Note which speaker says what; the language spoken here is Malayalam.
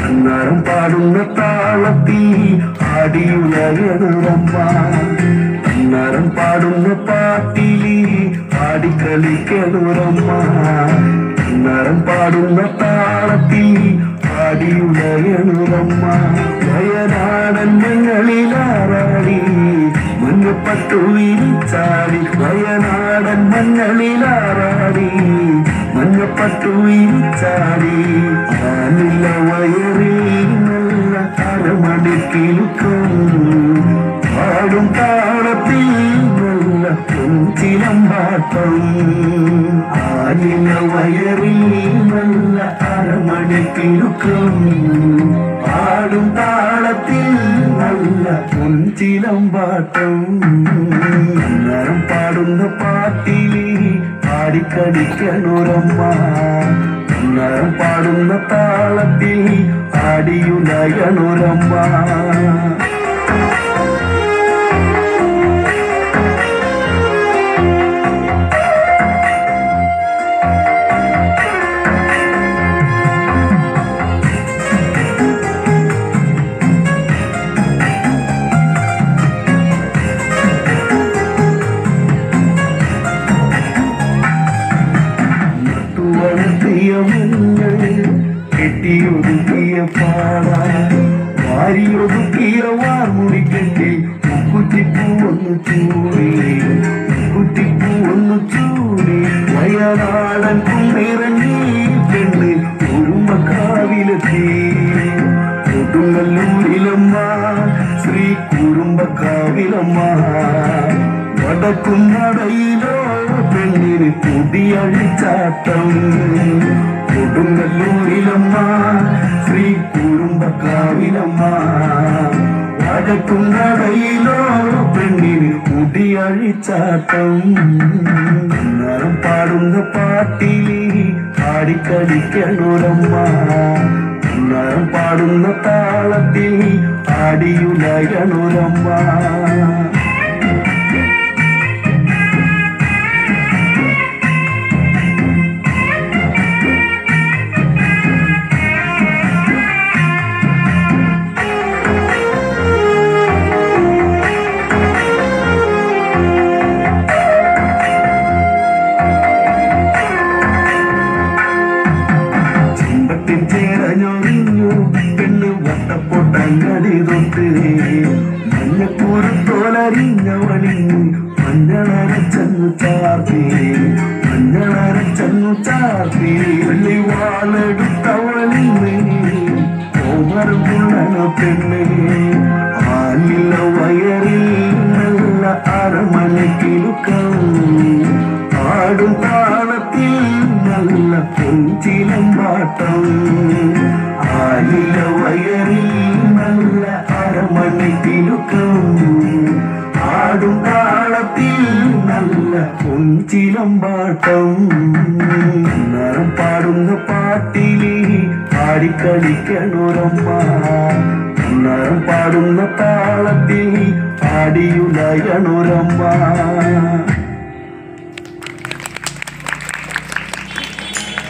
Speaker 1: അന്നേരം പാടുന്ന താളത്തിൽ ആടിയുലയണുരമ്മ അന്നേരം പാടുന്ന പാട്ടിലി ആടിക്കളിക്കണുരമ്മ അന്നേരം പാടുന്ന താളത്തിൽ ആടിയുലയണുരമ്മ വയനാടൻ മഞ്ഞളിലാറാടി മഞ്ഞപ്പട്ടു വിരിച്ചാടി വയനാടൻ മഞ്ഞളിലാറാടി മഞ്ഞപ്പട്ടു വിരിച്ചാടി ആനില്ല വയറിൽ നല്ല അരമടിക്കിലുക്കും പാടും താളത്തിൽ നല്ല ചിലമ്പാട്ടം ആനില്ല വയറിൽ നല്ല അരമടിക്കിലുക്കും പാടും താളത്തിൽ നല്ല ചിലമ്പാട്ടം അന്നേരം പാടുന്ന പാട്ടിലി ആടിക്കടിക്കണുരമ്മ അന്നേരം പാടുന്ന താളത്തിൽ ആടിയുലയണുരമ്മ കെട്ടിയൊതുക്കിയ പാടാ വാരിയൊതുക്കിയ വാർമുടിക്കെട്ടി കുറ്റിപ്പൂവൊന്നു ചൂടി കുറ്റിപ്പൂവൊന്നു ചൂടി വയനാടൻ കുന്നിറങ്ങി പെണ്ണ് കുറുമ്പക്കാവിലെത്തി കൊടുങ്ങല്ലൂരിലമ്മ ശ്രീ കുറുമ്പക്കാവിലമ്മ വടക്കും നടയിലോ പെണ്ണിന് കുടിയഴിച്ചാട്ടം കൊടുങ്ങല്ലൂരിലമ്മ ശ്രീ കുറുമ്പക്കാവിലമ്മ വടക്കും നടയിലോ പെണ്ണിന് കുടിയഴിച്ചാട്ടം അന്നേരം പാടുന്ന പാട്ടിലി ആടിക്കളിക്കണുരമ്മ അന്നേരം പാടുന്ന താളത്തിൽ ആടിയുലയണുരമ്മ ചേരഞ്ഞൊറിഞ്ഞു പെണ്ണ് വട്ടപ്പൊട്ടങ്ങടി തൊട്ട് മഞ്ഞക്കൂരത്തോലറിഞ്ഞവളിഞ്ഞു മഞ്ഞളരച്ചെന്നു ചാർത്തി മഞ്ഞളരച്ചെന്നു ചാർത്തി വെള്ളി വാളെടുത്തവളിന്ന് ഓമരം പുള്ളന പെണ്ണ് ആലില്ല വയറിൽ നല്ല അരമണിക്കിലുക്കം ആടും താളത്തിൽ നല്ല ചിലമ്പാട്ടം ആലില വയറിൽ നല്ല അരമണിക്കിലുക്കം ആടും താളത്തിൽ നല്ല ചിലമ്പാട്ടം അന്നേരം പാടുന്ന പാട്ടിലി ആടിക്കളിക്കണുരമ്മ അന്നേരം പാടുന്ന താളത്തിൽ ആടിയുലയണുരമ്മ